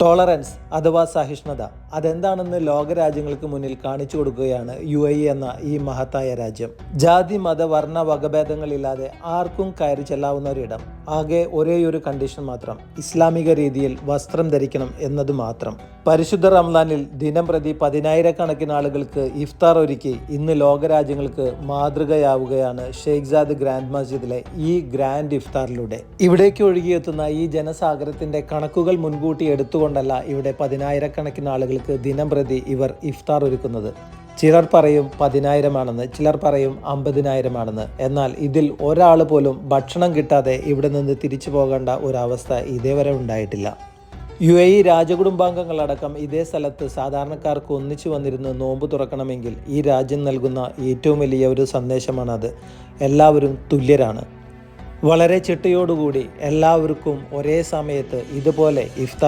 Tolerance അഥവാ സഹിഷ്ണുത അതെന്താണെന്ന് ലോകരാജ്യങ്ങൾക്ക് മുന്നിൽ കാണിച്ചു കൊടുക്കുകയാണ് UAE എന്ന ഈ മഹത്തായ രാജ്യം. ജാതി മത വർണ്ണ വകഭേദങ്ങളില്ലാതെ ആർക്കും കയറി ചെല്ലാവുന്ന ഒരിടം. ആകെ ഒരേയൊരു കണ്ടീഷൻ മാത്രം, ഇസ്ലാമിക രീതിയിൽ വസ്ത്രം ധരിക്കണം എന്നത് മാത്രം. പരിശുദ്ധ റംസാനിൽ ദിനം പ്രതി 10,000-കണക്കിന് ആളുകൾക്ക് ഇഫ്താർ ഒരുക്കി ഇന്ന് ലോകരാജ്യങ്ങൾക്ക് മാതൃകയാവുകയാണ് ഷെയ്ഖ് സാദ് ഗ്രാൻഡ് മസ്ജിദിലെ ഈ ഗ്രാൻഡ് ഇഫ്താറിലൂടെ. ഇവിടേക്ക് ഒഴുകിയെത്തുന്ന ഈ ജനസാഗരത്തിന്റെ കണക്കുകൾ മുൻകൂട്ടി എടുത്തുകൊണ്ടല്ല ഇവിടെ 10,000-കണക്കിന് ആളുകൾക്ക് ദിനം പ്രതി ഇവർ ഇഫ്താർ ഒരുക്കുന്നത്. ചിലർ പറയും 10,000 ആണെന്ന്, ചിലർ പറയും 50,000 ആണെന്ന്. എന്നാൽ ഇതിൽ ഒരാൾ പോലും ഭക്ഷണം കിട്ടാതെ ഇവിടെ നിന്ന് തിരിച്ചു പോകേണ്ട ഒരവസ്ഥ ഇതേവരെ ഉണ്ടായിട്ടില്ല. UAE രാജകുടുംബാംഗങ്ങളടക്കം ഇതേ സ്ഥലത്ത് സാധാരണക്കാർക്ക് ഒന്നിച്ചു വന്നിരുന്ന് നോമ്പ് തുറക്കണമെങ്കിൽ ഈ രാജ്യം നൽകുന്ന ഏറ്റവും വലിയ ഒരു സന്ദേശമാണത്. എല്ലാവരും തുല്യരാണ്. വളരെ ചിട്ടയോടുകൂടി എല്ലാവർക്കും ഒരേ സമയത്ത് ഇതുപോലെ ഇഫ്താർ